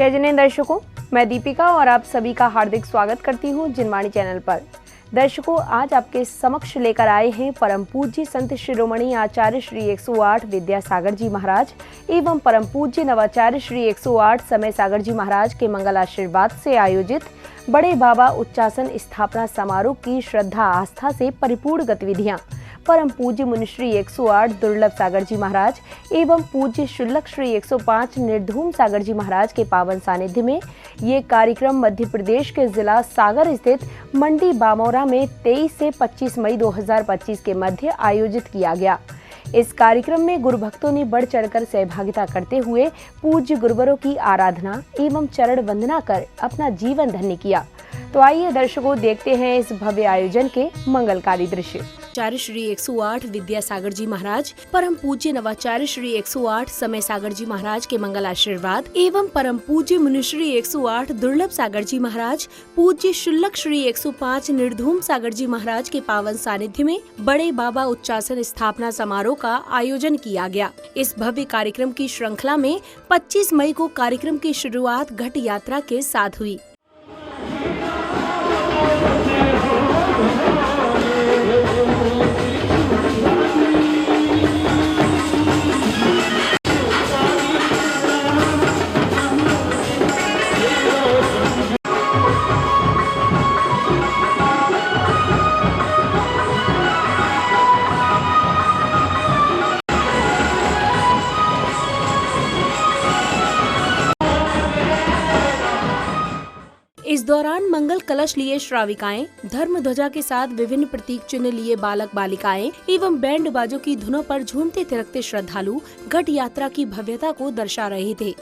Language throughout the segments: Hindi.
जय जिनेंद्र दर्शकों, मैं दीपिका और आप सभी का हार्दिक स्वागत करती हूं जिनवाणी चैनल पर। दर्शकों, आज आपके समक्ष लेकर आए हैं परम पूज्य संत शिरोमणि आचार्य श्री 108 विद्यासागर जी महाराज एवं परम पूज्य नवाचार्य श्री 108 समय सागर जी महाराज के मंगल आशीर्वाद से आयोजित बड़े बाबा उच्चासन स्थापना समारोह की श्रद्धा आस्था से परिपूर्ण गतिविधियां परम पूज्य मुनिश्री 108 दुर्लभ सागर जी महाराज एवं पूज्य शुल्लक श्री 105 निर्धूम सागर जी महाराज के पावन सानिध्य में ये कार्यक्रम मध्य प्रदेश के जिला सागर स्थित मंडी बामौरा में 23 से 25 मई 2025 के मध्य आयोजित किया गया। इस कार्यक्रम में गुरु भक्तों ने बढ़ चढ़कर सहभागिता करते हुए पूज्य गुरुवरों की आराधना एवं चरण वंदना कर अपना जीवन धन्य किया। तो आइए दर्शकों, देखते हैं इस भव्य आयोजन के मंगलकारी दृश्य। आचार्य श्री 108 विद्यासागर जी महाराज, परम पूज्य नवाचार्य श्री 108 समय सागर जी महाराज के मंगल आशीर्वाद एवं परम पूज्य मुनिश्री 108 दुर्लभ सागर जी महाराज, पूज्य शुल्लक श्री 105 निर्धूम सागर जी महाराज के पावन सानिध्य में बड़े बाबा उच्चासन स्थापना समारोह का आयोजन किया गया। इस भव्य कार्यक्रम की श्रृंखला में 25 मई को कार्यक्रम की शुरुआत घट यात्रा के साथ हुई। इस दौरान मंगल कलश लिए श्राविकाएं, धर्म ध्वजा के साथ विभिन्न प्रतीक चिन्ह लिए बालक बालिकाएं एवं बैंड बाजों की धुनों पर झूमते थिरकते श्रद्धालु घट यात्रा की भव्यता को दर्शा रहे थे।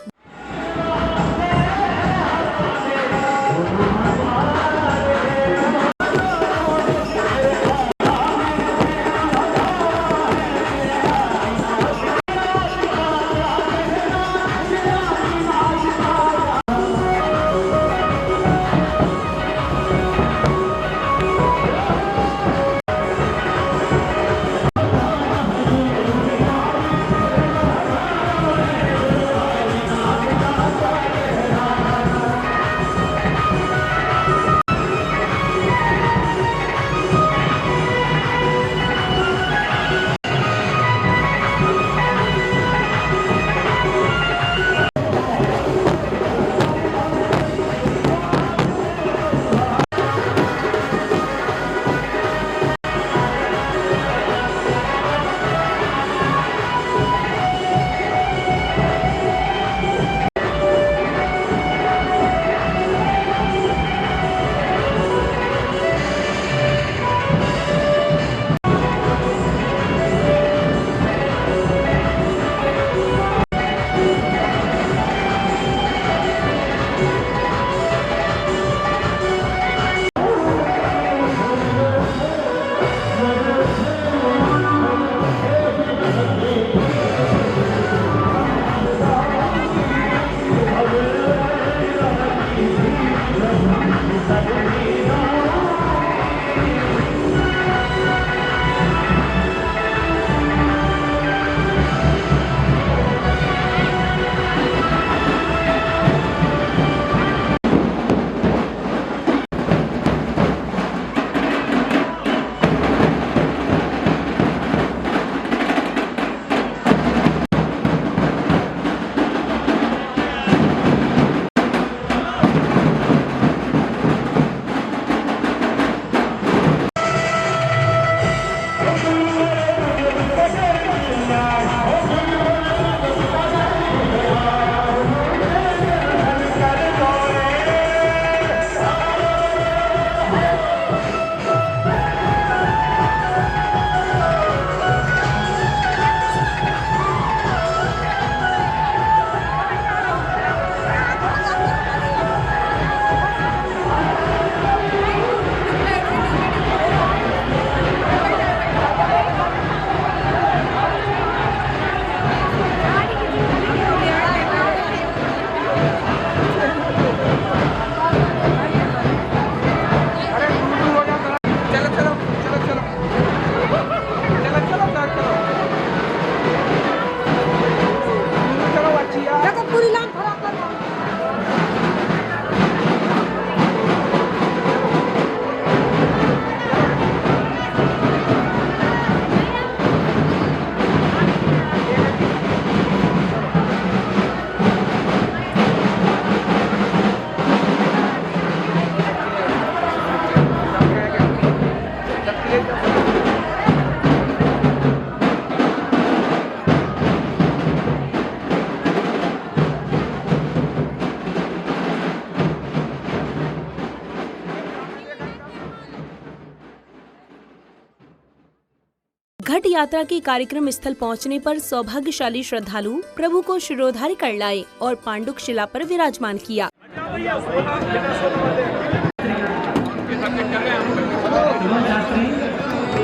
घट यात्रा के कार्यक्रम स्थल पहुंचने पर सौभाग्यशाली श्रद्धालु प्रभु को शिरोधार्य कर लाए और पांडुक शिला पर विराजमान किया।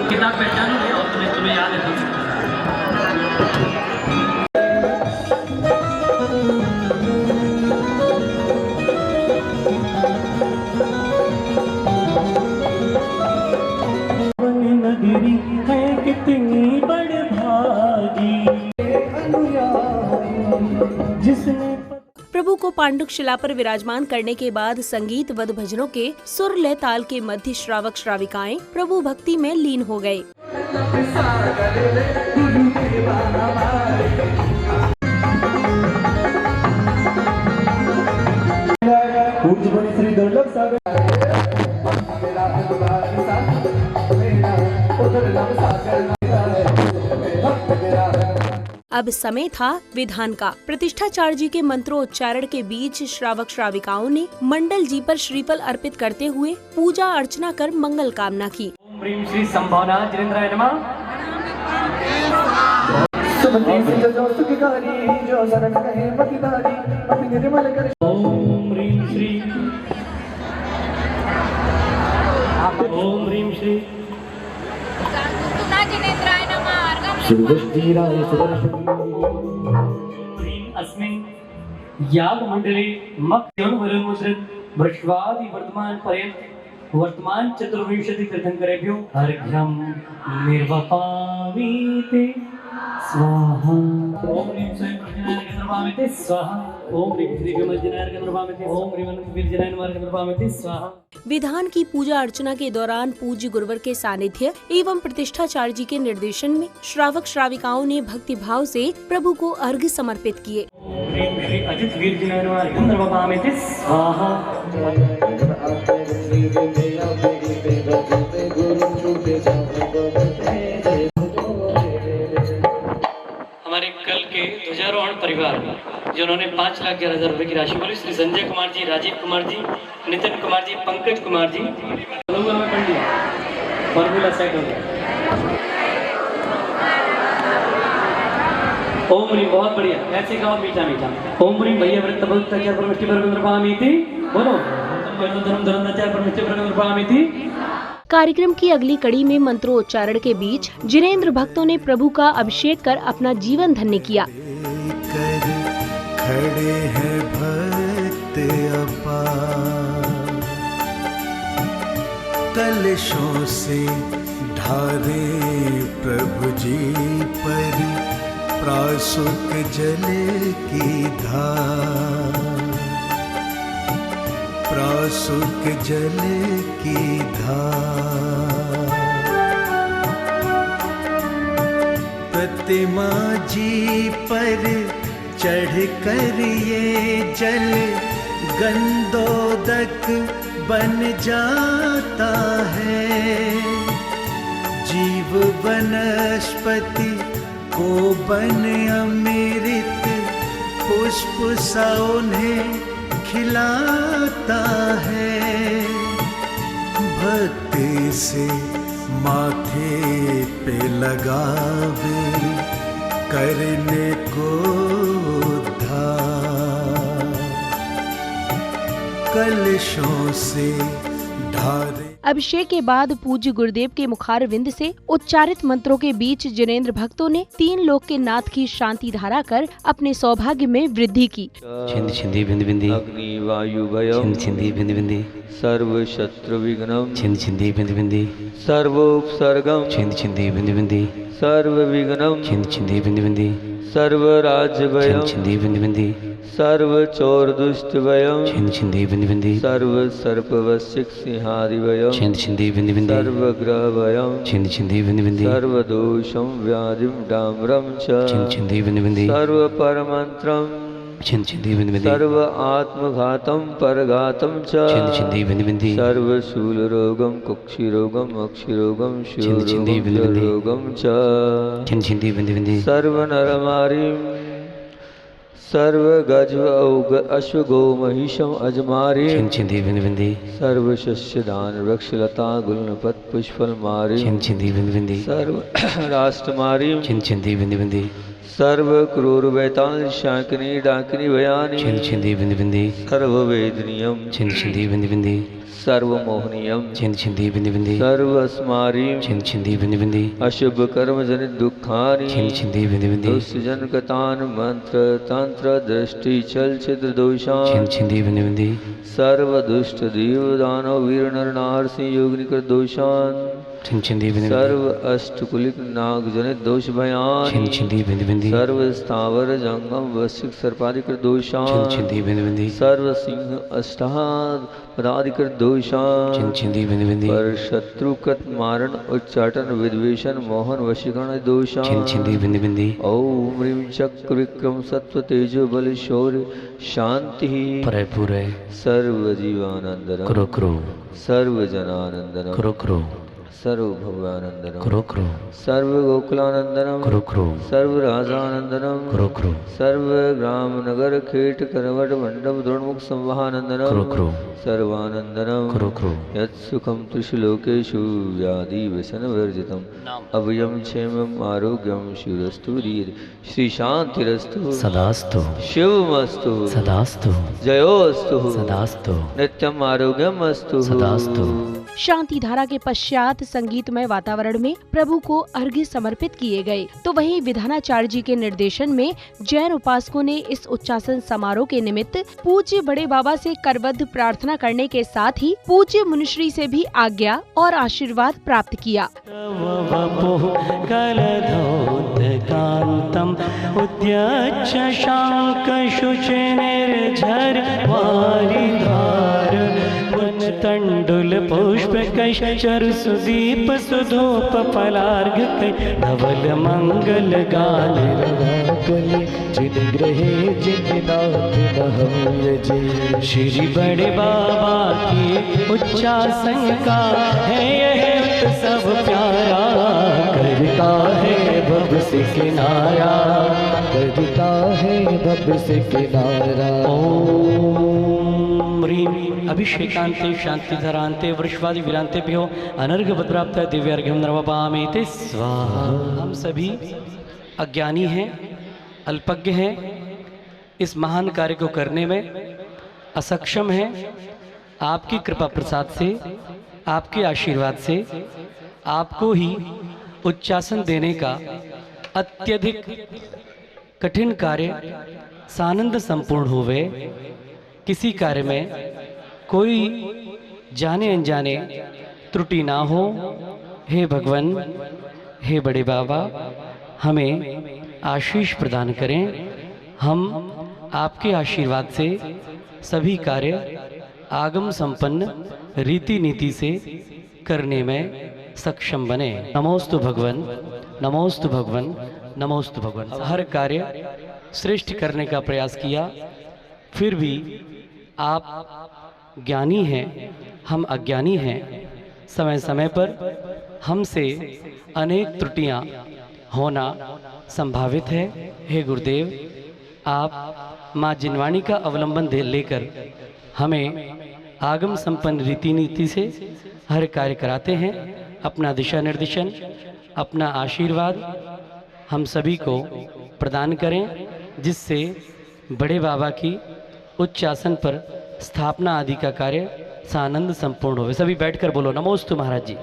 किताब पहचानोगे और तुम्हें याद है। नगरी है कितनी बड़भागी जिसने प्रभु को पांडुक शिला पर विराजमान करने के बाद संगीत व भजनों के सुर लय ताल के मध्य श्रावक श्राविकाएं प्रभु भक्ति में लीन हो गए। अब समय था विधान का। प्रतिष्ठाचार्य जी के मंत्रोच्चारण के बीच श्रावक श्राविकाओं ने मंडल जी पर श्रीफल अर्पित करते हुए पूजा अर्चना कर मंगल कामना की। ओम ह्रीं श्री संभावना जिनेन्द्राय नमः। ओम ह्रीं श्री ओम ह्रीं श्री अस्मिन् याग मंडले वर्षवादि वर्तमान पर्यंत वर्तमान चतुर्विंशति तीर्थंकरेभ्यो अर्घ्यं निर्वपामि ते स्वाहा। ओम ह्रीं श्रीं गणपतिर्नमामि ते स्वाहा। ओम ह्रीं श्रीं गणपतिर्नमामि ते ओम ह्रीं गणपतिर्नमामि ते स्वाहा। विधान की पूजा अर्चना के दौरान पूज्य गुरुवर के सानिध्य एवं प्रतिष्ठाचार्य जी के निर्देशन में श्रावक श्राविकाओं ने भक्ति भाव से प्रभु को अर्घ्य समर्पित किए। ओम ह्रीं श्री अजित वीर्जिनाय नमः ते स्वाहा। हमारे कल के ध्वजारोहण परिवार जिन्होंने 5,11,000 रुपए की राशि बोली, श्री संजय कुमार जी, राजीव कुमार जी, नितिन कुमार जी, पंकज कुमार जी, में पढ़ लिया, फॉर्मूला सेट हो गया। ओम ह्रीं, बहुत बढ़िया, ऐसे गाओ मीठा मीठा। ओम ह्रीं भैया वृत्त भक्त परमिष्टि परमेंद्रपामिति, बोलो धर्म धर्माचार्य परमिष्टि परमेंद्रपामिति। कार्यक्रम की अगली कड़ी में मंत्रोच्चारण के बीच जिनेंद्र भक्तों ने प्रभु का अभिषेक कर अपना जीवन धन्य किया। खड़े हैं भक्त अपार, कलशों से ढारे प्रभु जी पर प्रासुक जल की धार, प्रासुक जल की धार। प्रतिमा जी पर चढ़ कर ये जल गंधोदक बन जाता है, जीव वनस्पति को बन अमृत पुष्प सा उन्हें खिलाता है। भक्ति से माथे पे लगावे करने को उद्धार, कलशों से ढारे। अभिषेक के बाद पूज्य गुरुदेव के मुखार विंद से उच्चारित मंत्रों के बीच जिनेंद्र भक्तों ने 3 लोक के नाथ की शांति धारा कर अपने सौभाग्य में वृद्धि की। छिंद छिंदी बिंद बिंदी अग्नि वायु भयं छिंद छिंदी बिंद बिंदी सर्व शत्रु विघ्नं छिंद छिंदी बिंद बिंदी सर्वोपसर्गं छिंद छिंदी बिंद बिंदी सर्व विघ्नं छिंद छिंदी बिंद बिंदी सर्व राज्य भयं छिंद छिंदी बिंद बिंदी सर्व चोर दुष्ट भयं छिंद छिंदी बिंद बिंदी सर्व सर्प वसिक सिंहादि भयं छिंद छिंदी बिंद बिंदी सर्व ग्रह भयं छिंद छिंदी बिंद बिंदी सर्व दोषं व्याधिं डाम्रं च छिंद छिंदी बिंद बिंदी सर्व परमंत्रं छिंद छिंदी बिंद बिंदी सर्व आत्मघातं परघातं च छिंद छिंदी बिंद बिंदी सर्व शूल रोगं कुक्षि रोगं अक्षि रोगं छिंद छिंदी बिंद बिंदी रोगं च छिंद छिंदी बिंद बिंदी सर्व नरमारीं सर्व गज औग अश्व गो महिषम अजमारे छिन छिंदी बिंदी बिंदी सर्व शस्य दान वृक्ष लता गुलन पत पुष्पल मारे छिन छिंदी बिंदी बिंदी सर्व राष्ट्रमारी छिन छिंदी बिंदी बिंदी सर्व क्रूर वैताल शाकिनी डाकिनी भयानी छिन छिंदी बिंदी बिंदी सर्व वेदनीयम छिन छिंदी बिंदी बिंदी सर्व मोहनीयम छिन छिंदी बिंदी बिंदी सर्व स्मारी छिन छिंदी बिंदी बिंदी अशुभ कर्म जनित दुखानि छिन छिंदी बिंदी बिंदी दुष्ट जन कतान मंत्र तंत्र दृष्टि चल छिद्र दोषान छिन छिंदी बिंदी बिंदी सर्व दुष्ट देव दानव वीर नर नार सिंह योगिनी कर दोषान छिन छिंदी बिंदी बिंदी सर्व अष्टकुलिक नाग जनित दोष छिन भयान छिंदी बिंदी बिंदी सर्व स्थावर जंगम वशिक सर्पादिकर छिन दोषान छिंदी बिंदी बिंदी सर्व सिंह अष्टाद पदादिकर दोषान छिन छिंदी बिंदी बिंदी पर शत्रुकत मारण उच्चाटन विद्वेषण मोहन वशीकरण छिन दोषान छिंदी बिंदी बिंदी ओम ह्रीं चक्र विक्रम सत्व तेजो बल शौर्य शांति परे पूरे सर्व जीवानंदनम करो करो सर्व जनानंदनम करो करो सर्व भगवानंदनम करो करो सर्व गोकुलानंदनम करो करो सर्व राजानंदनम करो करो सर्व ग्राम नगर खेट करवट मंडप द्रोणमुख करो संवाहानंदनम करो सर्वानंदनम करो करो यत् सुखम त्रिशलोकेषु व्याधि व्यसन वर्जितम अभयम क्षेमम आरोग्यम शिवरस्तु दीर्घ श्री शांतिरस्तु सदास्तु शिवमस्तु सदास्तु जयोस्तु सदास्तु नित्यम आरोग्यम अस्तु सदास्तु। शांति धारा के पश्चात संगीतमय वातावरण में प्रभु को अर्घ्य समर्पित किए गए। तो वहीं विधानाचार्य जी के निर्देशन में जैन उपासकों ने इस उच्चासन समारोह के निमित्त पूज्य बड़े बाबा से करबद्ध प्रार्थना करने के साथ ही पूज्य मुनिश्री से भी आज्ञा और आशीर्वाद प्राप्त किया। कलधौतकान्तं उद्यच्छ शाङ्कशुचिनिर्झर वारिधार तण्डुल पुष्पकैश्चरु सुदीप सुधूप फलार्घ धवल मंगल गान जिन ग्रहे जिननाथ नहम्य श्री बड़े बाबा की उच्चासन का है यह उत्सव प्यारा करता है भव से किनारा करता है भव से किनारा। ओम ह्रीं अभिषेकान्ते शांतिधरान्ते वृषवादि वीरान्तेभ्यो अनर्घ्य प्राप्त दिव्यार्घ्यं नर्वपामेते स्वाहा। हम सभी अज्ञानी हैं, अल्पज्ञ हैं, इस महान कार्य को करने में असक्षम हैं। आपकी कृपा प्रसाद से, आपके आशीर्वाद से आपको ही उच्चासन देने का अत्यधिक कठिन कार्य सानंद संपूर्ण हुए। किसी कार्य में कोई जाने अनजाने त्रुटि ना हो। हे भगवान, हे बड़े बाबा, हमें आशीष प्रदान करें। हम आपके आशीर्वाद से सभी कार्य आगम संपन्न रीति नीति से करने में सक्षम बने। नमोस्तु भगवान, नमोस्तु भगवान, नमोस्तु भगवान। हर कार्य श्रेष्ठ करने का प्रयास किया, फिर भी आप ज्ञानी हैं, हम अज्ञानी हैं। समय समय पर हमसे अनेक त्रुटियां होना संभावित है। हे गुरुदेव, आप माँ जिनवाणी का अवलंबन लेकर हमें आगम संपन्न रीति नीति से हर कार्य कराते हैं। अपना दिशा निर्देशन, अपना आशीर्वाद हम सभी को प्रदान करें, जिससे बड़े बाबा की उच्च आसन पर स्थापना आदि का कार्य सानंद संपूर्ण हो। सभी बैठकर बोलो नमोस्तु महाराज जी।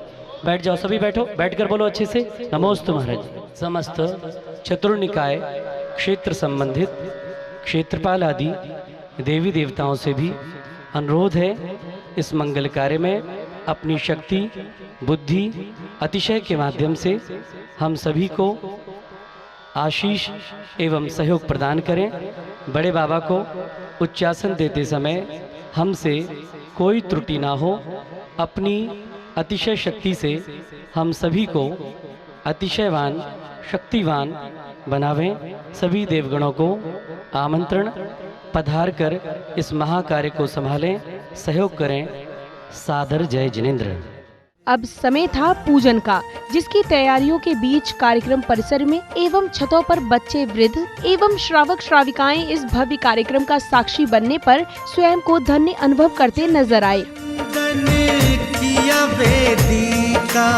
बैठ जाओ, सभी बैठो, बैठकर बोलो अच्छे से नमोस्तु महाराज जी। समस्त चतुर्निकाय क्षेत्र संबंधित क्षेत्रपाल आदि देवी देवताओं से भी अनुरोध है, इस मंगल कार्य में अपनी शक्ति बुद्धि अतिशय के माध्यम से हम सभी को आशीष एवं सहयोग प्रदान करें। बड़े बाबा को उच्चासन देते समय हमसे कोई त्रुटि ना हो। अपनी अतिशय शक्ति से हम सभी को अतिशयवान शक्तिवान बनावें। सभी देवगणों को आमंत्रण, पधार कर इस महाकार्य को संभालें, सहयोग करें। सादर जय जिनेन्द्र। अब समय था पूजन का, जिसकी तैयारियों के बीच कार्यक्रम परिसर में एवं छतों पर बच्चे, वृद्ध एवं श्रावक श्राविकाएं इस भव्य कार्यक्रम का साक्षी बनने पर स्वयं को धन्य अनुभव करते नजर आए। किया वेदिका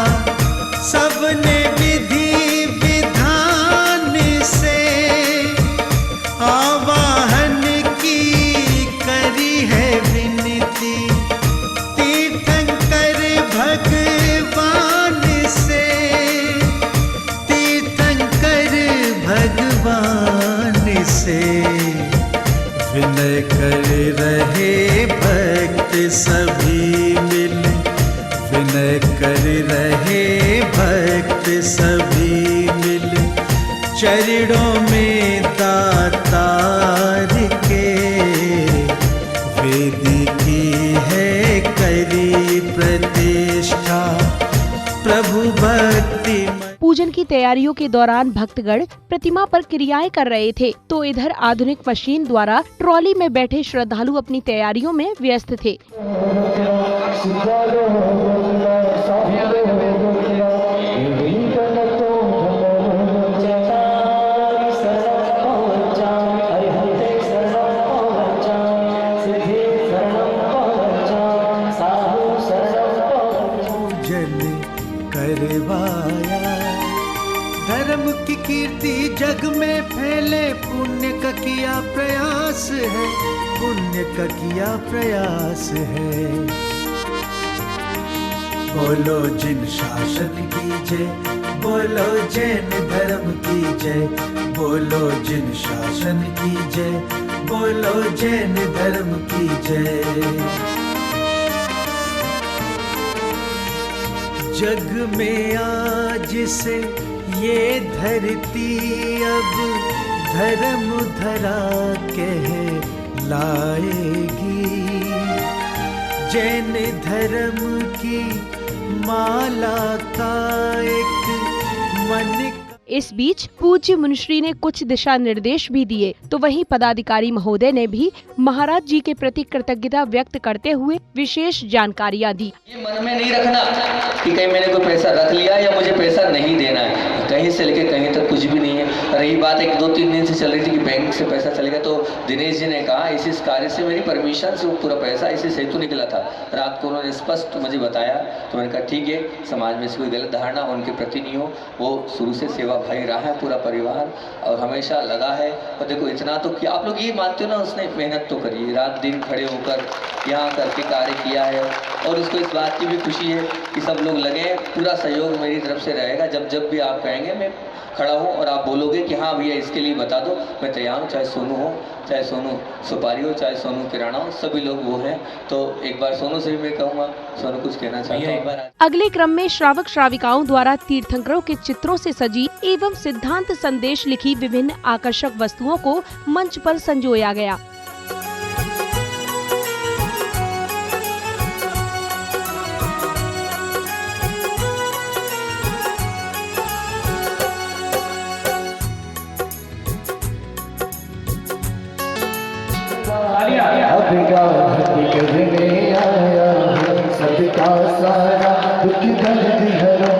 सबने विधि विधान से आवाहन की करी है विनती तीर्थंकर भगवान से, तीर्थंकर भगवान से विनय कर रहे भक्त सभी मिल, विनय कर रहे भक्त सभी मिल, चरणों में दातार के वेदिकी है करी प्रतिष्ठा प्रभु भक्ति। पूजन की तैयारियों के दौरान भक्तगण प्रतिमा पर क्रियाएं कर रहे थे, तो इधर आधुनिक मशीन द्वारा ट्रॉली में बैठे श्रद्धालु अपनी तैयारियों में व्यस्त थे। धर्म की कीर्ति जग में फैले, पुण्य का किया प्रयास है, पुण्य का किया प्रयास है। बोलो जिन शासन की जय, बोलो जैन धर्म की जय, बोलो जिन शासन की जय, बोलो जैन धर्म की जय। जग में आज से ये धरती अब धर्म धरा कहलाएगी, जैन धर्म की माला का एक मन। इस बीच पूज्य मुनिश्री ने कुछ दिशा निर्देश भी दिए, तो वहीं पदाधिकारी महोदय ने भी महाराज जी के प्रति कृतज्ञता व्यक्त करते हुए विशेष जानकारियां दी। ये मन में नहीं रखना कि कहीं मैंने कोई पैसा रख लिया या मुझे पैसा नहीं देना है, कहीं से लेके कहीं तक कुछ भी नहीं है। रही बात 1-2-3 दिन से चल रही थी कि बैंक से पैसा चलेगा, तो दिनेश जी ने कहा इस कार्य से मेरी परमिशन से वो पूरा पैसा इसी से हेतु निकला था। रात को उन्होंने स्पष्ट मुझे बताया, तो मैंने कहा ठीक है, समाज में से कोई गलत धारणा उनके प्रति नहीं हो। वो शुरू से सेवा भाई रहा है पूरा परिवार और हमेशा लगा है। और देखो इतना तो कि आप लोग ये मानते हो ना, उसने मेहनत तो करी, रात दिन खड़े होकर यहाँ करके कार्य किया है। और उसको इस बात की भी खुशी है कि सब लोग लगे, पूरा सहयोग मेरी तरफ से रहेगा। जब भी आप कहेंगे मैं खड़ा हूँ और आप बोलोगे कि हाँ भैया इसके लिए बता दो, मैं तैयार हूँ। चाहे सोनू हो, चाहे सोनू सुपारी हो, चाहे सोनू किराना हो, सभी लोग वो हैं। तो एक बार सोनू से भी मैं कहूँगा, सोनू कुछ कहना चाहता हूँ। अगले क्रम में श्रावक श्राविकाओं द्वारा तीर्थंकरों के चित्रों से सजी एवं सिद्धांत संदेश लिखी विभिन्न आकर्षक वस्तुओं को मंच पर संजोया गया। करने आया सबका सारा दुख दर्द हरो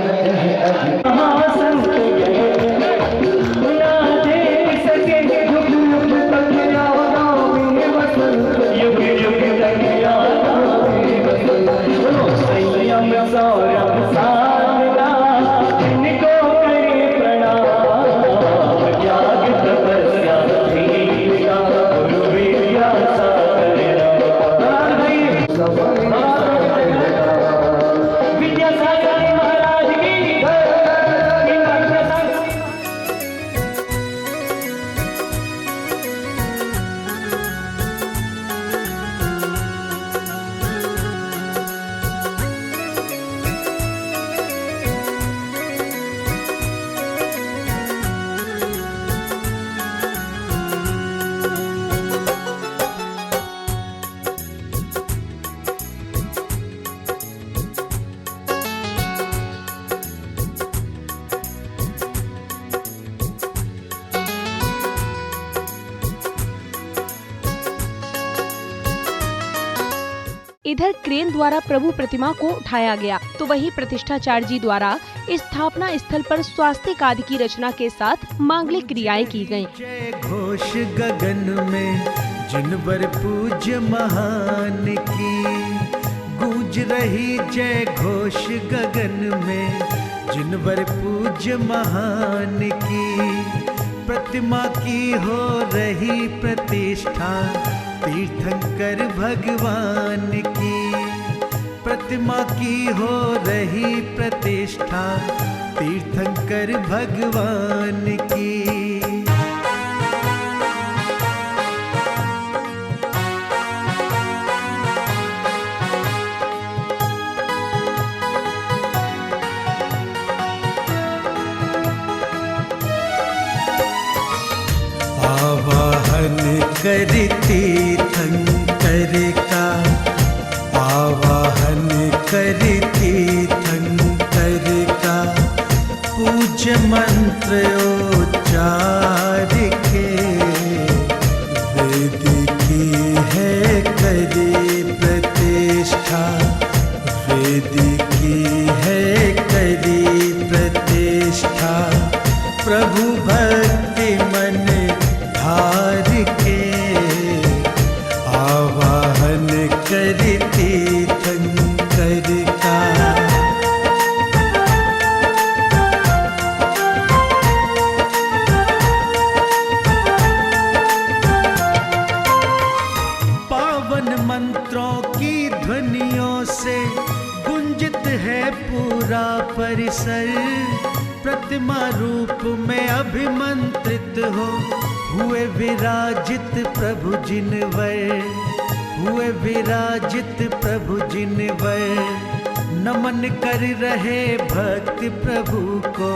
इधर क्रेन द्वारा प्रभु प्रतिमा को उठाया गया, तो वहीं प्रतिष्ठाचार्य जी द्वारा स्थापना स्थल पर स्वास्तिक आदि की रचना के साथ मांगलिक क्रियाएं की गयी। जय घोष गगन में जिनवर पूज्य महान की, गूंज रही जय घोष गगन में जिनवर पूज्य महान की। प्रतिमा की हो रही प्रतिष्ठा तीर्थंकर भगवान की। प्रतिमा की हो रही प्रतिष्ठा तीर्थंकर भगवान की। आवाहन करती तीर्थंकर का, आवाहन करती तीर्थंकर का, पूज्य मंत्र उच्चार के, वेद की है करी प्रतिष्ठा, वेद की है करी प्रतिष्ठा। प्रभु भक्ति मन धार के, आवाहन करती तीर्थंकर का। पावन मंत्रों की ध्वनियों से गुंजित है पूरा परिसर। प्रतिमा रूप में अभिमंत्रित हो हुए विराजित प्रभु जिनवर, हुए विराजित प्रभु जिनवर। नमन कर रहे भक्त प्रभु को,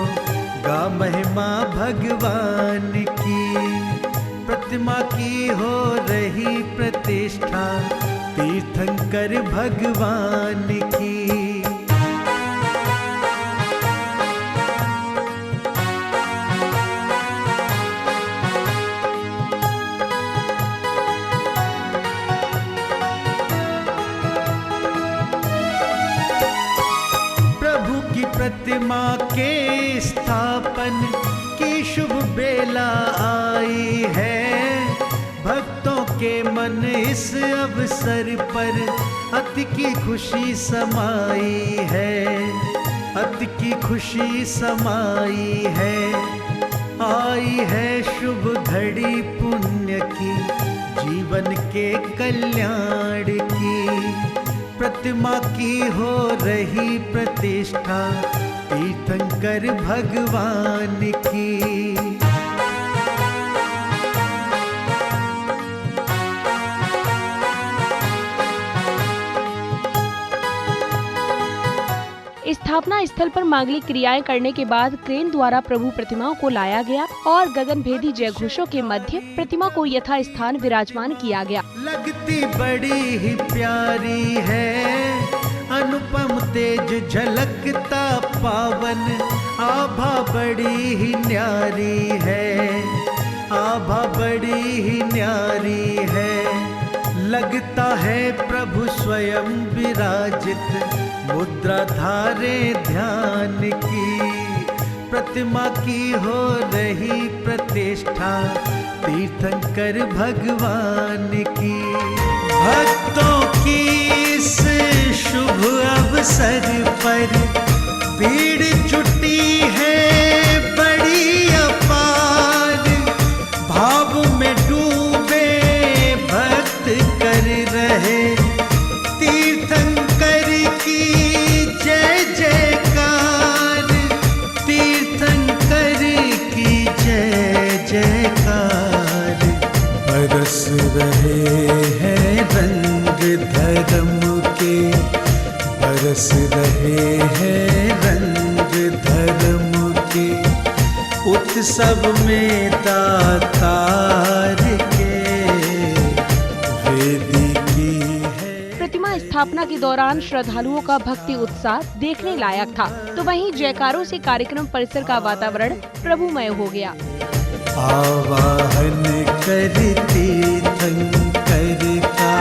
गा महिमा भगवान की। प्रतिमा की हो रही प्रतिष्ठा तीर्थंकर भगवान की। प्रतिमा के स्थापन की शुभ बेला आई है। भक्तों के मन इस अवसर पर अति की खुशी समाई है, अति की खुशी समाई है। आई है शुभ घड़ी पुण्य की, जीवन के कल्याण की। प्रतिमा की हो रही प्रतिष्ठा तीर्थंकर भगवान की। स्थापना स्थल पर मांगलिक क्रियाएं करने के बाद क्रेन द्वारा प्रभु प्रतिमाओं को लाया गया और गगनभेदी जयघोषों के मध्य प्रतिमा को यथा स्थान विराजमान किया गया। लगती बड़ी ही प्यारी है, अनुपम तेज झलकता पावन, आभा बड़ी ही न्यारी है, आभा बड़ी ही न्यारी है। लगता है प्रभु स्वयं विराजित, मुद्रा धारे ध्यान की। प्रतिमा की हो रही प्रतिष्ठा तीर्थंकर भगवान की। भक्तों की इस शुभ अवसर पर भीड़ जुटी है बड़ी अपार। भाव में डूबे भक्त कर रहे तीर्थंकर की जय जयकार, तीर्थंकर की जय जयकार। बरस रहे हैं रंग धर्म के, बरस रहे हैं रंग धर्म के। उत्सव में दातार के वेदी की है। प्रतिमा स्थापना के दौरान श्रद्धालुओं का भक्ति उत्साह देखने लायक था, तो वहीं जयकारों से कार्यक्रम परिसर का वातावरण प्रभुमय हो गया। आवाहन करती तीर्थंकर का,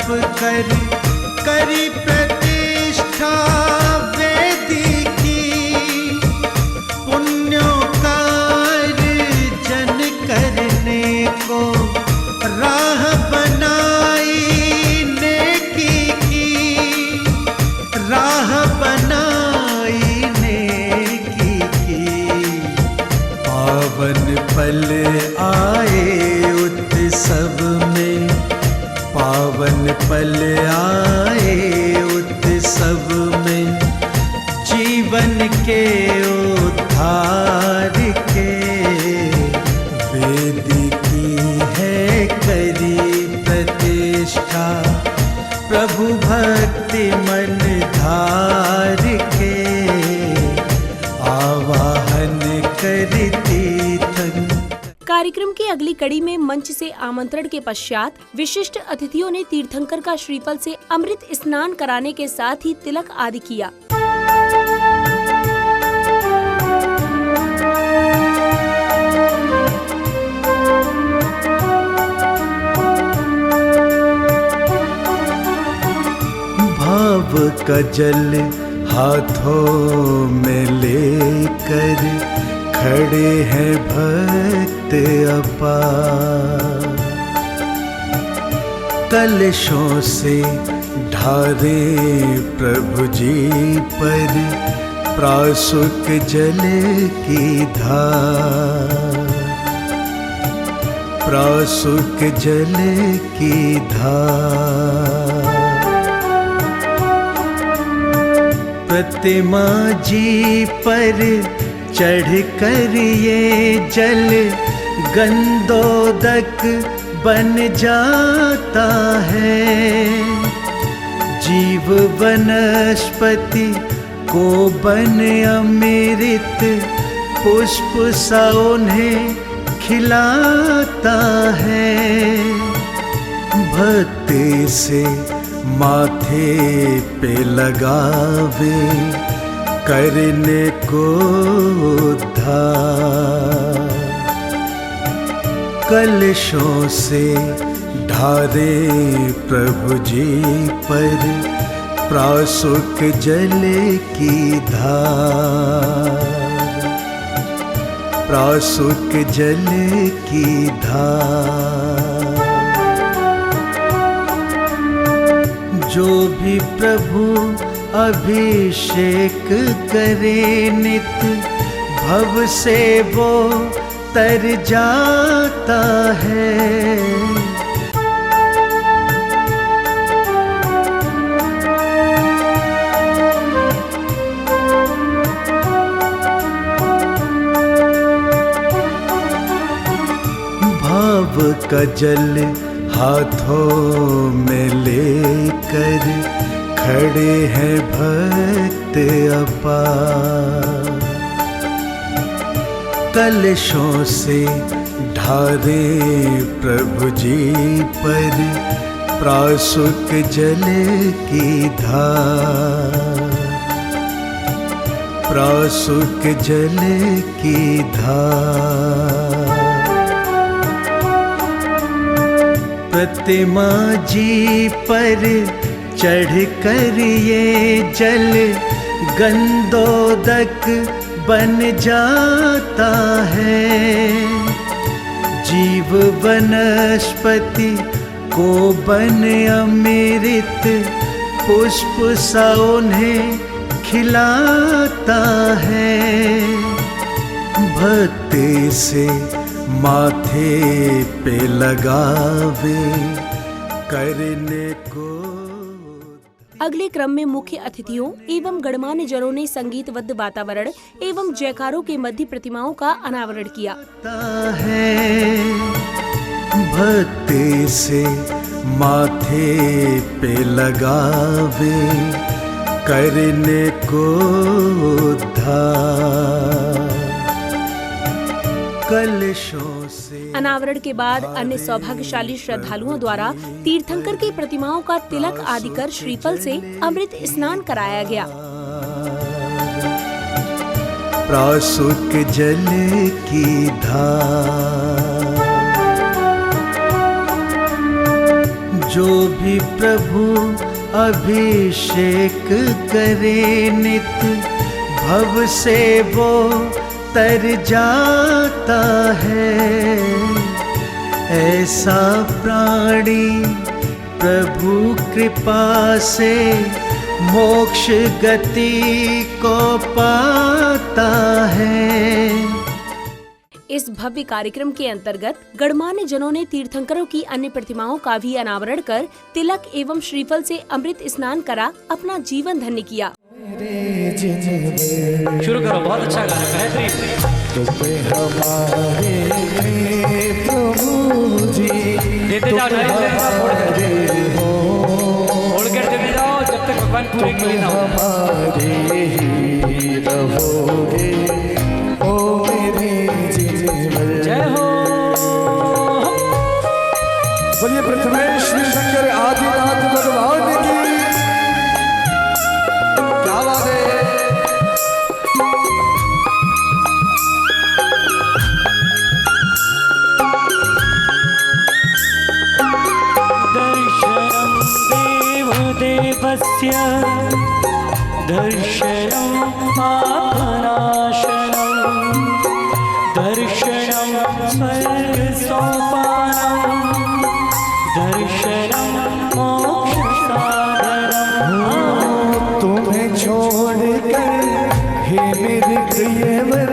जप करी प्रतिष्ठा वेदी की, पुण्यों जन करने को राह बनाई नेकी की, राह बनाई नेकी की। पावन पल आए उत्सव में, पावन पल आए उत्सव में, जीवन के उद्धार के वेदी की है करी प्रतिष्ठा, प्रभु भक्ति मन धार के आवाहन करती थन। कार्यक्रम की अगली कड़ी में मंच से आमंत्रण के पश्चात विशिष्ट अतिथियों ने तीर्थंकर का श्रीफल से अमृत स्नान कराने के साथ ही तिलक आदि किया। भाव का जल हाथों में लेकर खड़े हैं भक्त अपार, कलशों से ढारे प्रभु जी पर प्रासुक जल की धार, प्रासुक जल की धार। प्रतिमा जी पर चढ़ कर ये जल गंधोदक बन जाता है, जीव वनस्पति को बन अमृत पुष्प सा उन्हें खिलाता है। भक्ति से माथे पे लगावे करने को उद्धार, कलशों से ढारे प्रभु जी पर प्रासुक जल की धार, प्रासुक जल की धार। जो भी प्रभु अभिषेक करे नित, भव से वो तर जाता है। भाव का जल हाथों में लेकर खड़े हैं भक्त अपार, कलशों से ढारे प्रभु जी पर प्रासुक जल की धार, प्रासुक जल की धार। प्रतिमा जी पर चढ़ कर ये जल गंधोदक बन जाता है, जीव वनस्पति को बन अमृत पुष्प सा उन्हें खिलाता है। भक्ति से माथे पे लगावे करने को। अगले क्रम में मुख्य अतिथियों एवं गणमान्य जनों ने संगीतबद्ध वातावरण एवं जयकारों के मध्य प्रतिमाओं का अनावरण किया। भक्ति से माथे पे लगावे करने को उद्धार, कलशों से। अनावरण के बाद अन्य सौभाग्यशाली श्रद्धालुओं द्वारा तीर्थंकर की प्रतिमाओं का तिलक आदि कर श्रीफल से अमृत स्नान कराया गया। प्रासुक जल की धार। जो भी प्रभु अभिषेक करे नित, भव से वो तर जाता है। ऐसा प्राणी प्रभु कृपा से मोक्ष गति को पाता है। इस भव्य कार्यक्रम के अंतर्गत गणमान्य जनों ने तीर्थंकरों की अन्य प्रतिमाओं का भी अनावरण कर तिलक एवं श्रीफल से अमृत स्नान करा अपना जीवन धन्य किया। शुरू करो, बहुत अच्छा गाना, बेहतरीन। प्रभु जी देते जाओ, छोड़ कर देते जाओ जब तक भगवान पूरे के लिए ना हो। हमारे ही रहोगे ओ मेरे जीवन। जय हो। बोलिए प्रथमेश श्री शंकर आदिनाथ भगवान की। क्या बात है। दर्शनं देवदेवस्य दर्शनं पापनाशनं दर्शनं स्वर्गसोपानं दर्शनं मोक्षसाधनं। तुम्हें छोड़कर हे मेरे प्रियवर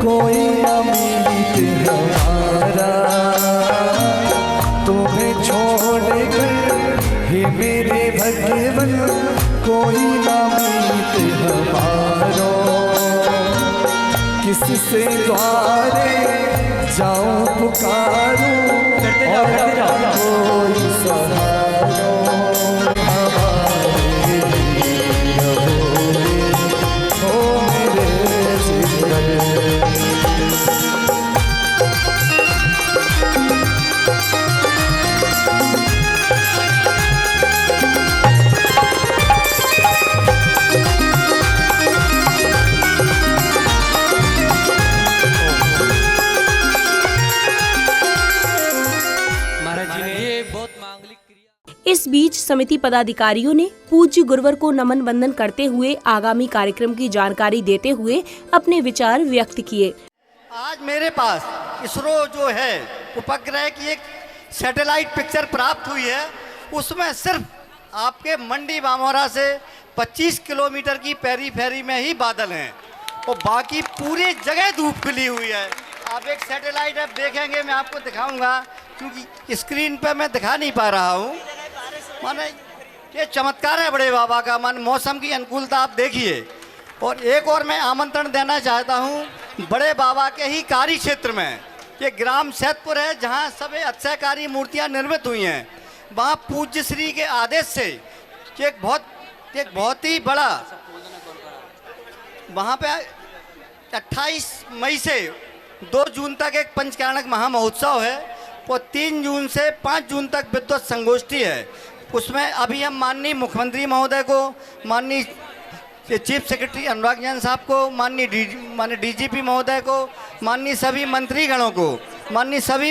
कोई अमीत हमारा। तुम्हें छोड़कर हे मेरे भगवन कोई अमीत हमारो। किससे द्वारे जाऊं पुकारूं और कोई सहारो। हमारे रहोगे ओ मेरे जीवन। महाराज जी ने ये बहुत मांगलिक क्रिया। इस बीच समिति पदाधिकारियों ने पूज्य गुरुवर को नमन वंदन करते हुए आगामी कार्यक्रम की जानकारी देते हुए अपने विचार व्यक्त किए। आज मेरे पास इसरो जो है उपग्रह की एक सैटेलाइट पिक्चर प्राप्त हुई है। उसमें सिर्फ आपके मंडी बामोरा से 25 किलोमीटर की पेरीफेरी में ही बादल हैं और बाकी पूरी जगह धूप खिली हुई है। आप एक सैटेलाइट ऐप देखेंगे, मैं आपको दिखाऊंगा क्योंकि स्क्रीन पर मैं दिखा नहीं पा रहा हूँ। माने ये चमत्कार है बड़े बाबा का। मान मौसम की अनुकूलता आप देखिए। और एक और मैं आमंत्रण देना चाहता हूँ बड़े बाबा के ही कार्य क्षेत्र में, ये ग्राम सैदपुर है जहाँ सभी अक्षयकारी मूर्तियाँ निर्मित हुई हैं। वहाँ पूज्य श्री के आदेश से एक बहुत ही बड़ा वहाँ पे 28 मई से 2 जून तक एक पंचकारणक महामहोत्सव है और 3 जून से 5 जून तक विद्वत संगोष्ठी है। उसमें अभी हम माननीय मुख्यमंत्री महोदय को, माननीय चीफ सेक्रेटरी अनुराग जैन साहब को, माननीय डीजीपी महोदय को, माननीय सभी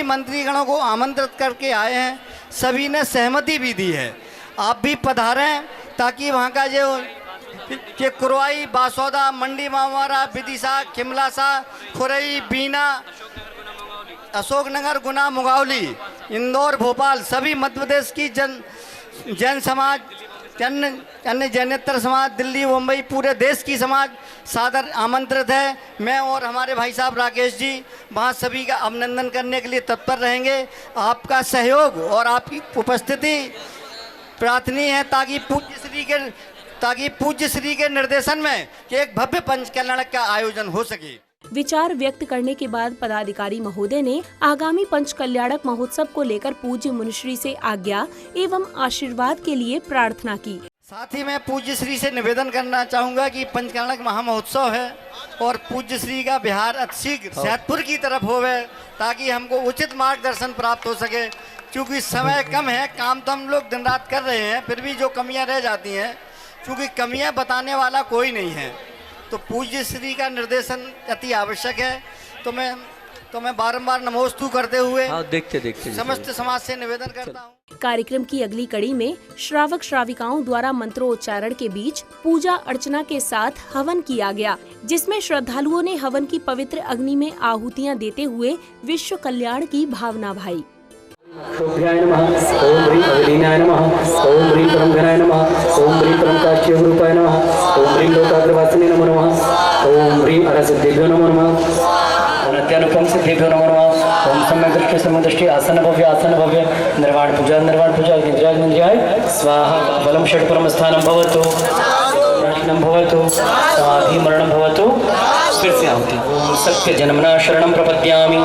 मंत्रीगणों को आमंत्रित करके आए हैं। सभी ने सहमति भी दी है। आप भी पधारें ताकि वहाँ का जो कि कुरवाई, बासौदा, मंडी मामारा, विदिशा, खिमलासा, खुरई, बीना, अशोकनगर, गुना, मुगावली, इंदौर, भोपाल, सभी मध्य प्रदेश की जैन समाज, अन्य जैनेतर समाज, दिल्ली, मुंबई, पूरे देश की समाज सादर आमंत्रित है। मैं और हमारे भाई साहब राकेश जी वहाँ सभी का अभिनंदन करने के लिए तत्पर रहेंगे। आपका सहयोग और आपकी उपस्थिति प्रार्थनीय है ताकि पूज्य श्री के निर्देशन में एक भव्य पंचकल्याणक का आयोजन हो सके। विचार व्यक्त करने के बाद पदाधिकारी महोदय ने आगामी पंचकल्याणक महोत्सव को लेकर पूज्य मुनिश्री से आज्ञा एवं आशीर्वाद के लिए प्रार्थना की। साथ ही मैं पूज्य श्री से निवेदन करना चाहूँगा कि पंचकल्याणक महामहोत्सव है और पूज्य श्री का बिहार अतिशीघ्र सैदपुर की तरफ होवे ताकि हमको उचित मार्गदर्शन प्राप्त हो सके। क्योंकि समय कम है, काम तो हम लोग दिन रात कर रहे हैं, फिर भी जो कमियां रह जाती हैं, क्योंकि कमियां बताने वाला कोई नहीं है, तो पूज्य श्री का निर्देशन अति आवश्यक है। तो मैं तो मैं बारंबार नमोस्तु करते हुए हाँ देखते देखते समस्त समाज से निवेदन करता हूँ। कार्यक्रम की अगली कड़ी में श्रावक श्राविकाओं द्वारा मंत्रोच्चारण के बीच पूजा अर्चना के साथ हवन किया गया, जिसमें श्रद्धालुओं ने हवन की पवित्र अग्नि में आहुतियां देते हुए विश्व कल्याण की भावना भाई। शोभ्याय नमः। ओम ह्रीं अवलीनाय नमः। ओम ह्रीं परमघनाय नमः। ओम ह्रीं परम काष्ठ्यरूपाय नमः। ओम ह्रीं लोकाग्रवासिने नमो नमः। ओम ह्रीं अरसिद्धेभ्यो नमो नमः। अनत्यानुपम सिद्धेभ्यो नमो नमः। ओम सम्यक दृष्टि समदृष्टि आसन भव्य निर्वाण पूजा निंद्राय स्वाहा। बलम षट् परम स्थानं भवतु, नाशनं भवतु, समाधि मरणं भवतु। फिर से आहुति। ओम सत्य जन्मना शरणं प्रपद्यामि।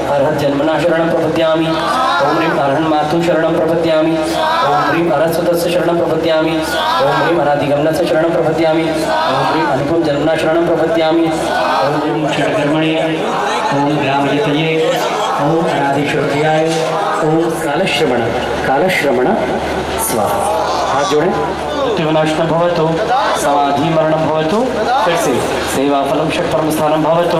अर्हत जन्मना शरणं प्रपद्यामि। ओम ह्रीं अर्हन् मातु शरणं प्रपद्यामि। ओम ह्रीं अरस्वतस्य शरणं प्रपद्यामि। ओम ह्रीं अनादिगमनस्य शरणं प्रपद्यामि। ओम ह्रीं अनुपम जन्मना शरणं प्रपद्यामि। ओम ह्रीं क्षणकर्मणे। ओम ग्रामजतये। ओम अनादिशोध्याय। ओम कालश्रवण स्वाहा। हाथ जोड़ें। मृत्युविनाशनं भवतु, समाधि मरणं भवतु। फिर से सेवाफलं षट् परम स्थानं भवतु,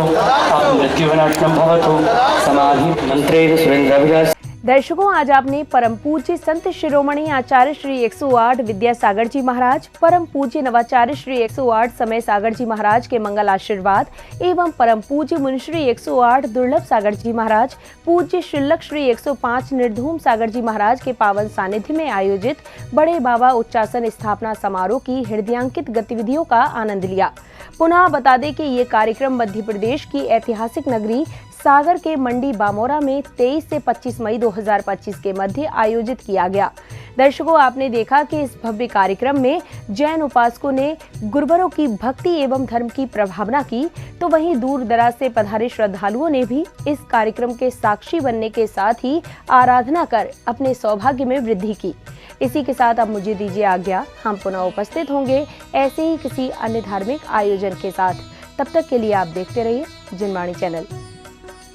मृत्युविनाशनं भवतु, समाधि मंत्रे सुरेंद्राभिलाष। दर्शकों, आज आपने परम पूज्य संत शिरोमणि आचार्य श्री 108 विद्यासागर जी महाराज, परम पूज्य नवाचार्य श्री 108 समय सागर जी महाराज के मंगल आशीर्वाद एवं परम पूज्य मुनिश्री 108 दुर्लभ सागर जी महाराज, पूज्य शिल्लक श्री 105 निर्धूम सागर जी महाराज के पावन सानिध्य में आयोजित बड़े बाबा उच्चासन स्थापना समारोह की हृदयांकित गतिविधियों का आनंद लिया। पुनः बता दें कि ये कार्यक्रम मध्य प्रदेश की ऐतिहासिक नगरी सागर के मंडी बामोरा में 23 से 25 मई 2025 के मध्य आयोजित किया गया। दर्शकों, आपने देखा कि इस भव्य कार्यक्रम में जैन उपासकों ने गुरुवरों की भक्ति एवं धर्म की प्रभावना की, तो वहीं दूर दराज से पधारे श्रद्धालुओं ने भी इस कार्यक्रम के साक्षी बनने के साथ ही आराधना कर अपने सौभाग्य में वृद्धि की। इसी के साथ अब मुझे दीजिए आज्ञा। हम पुनः उपस्थित होंगे ऐसे ही किसी अन्य धार्मिक आयोजन के साथ। तब तक के लिए आप देखते रहिए जिनवाणी चैनल।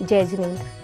जय जिनेंद्र।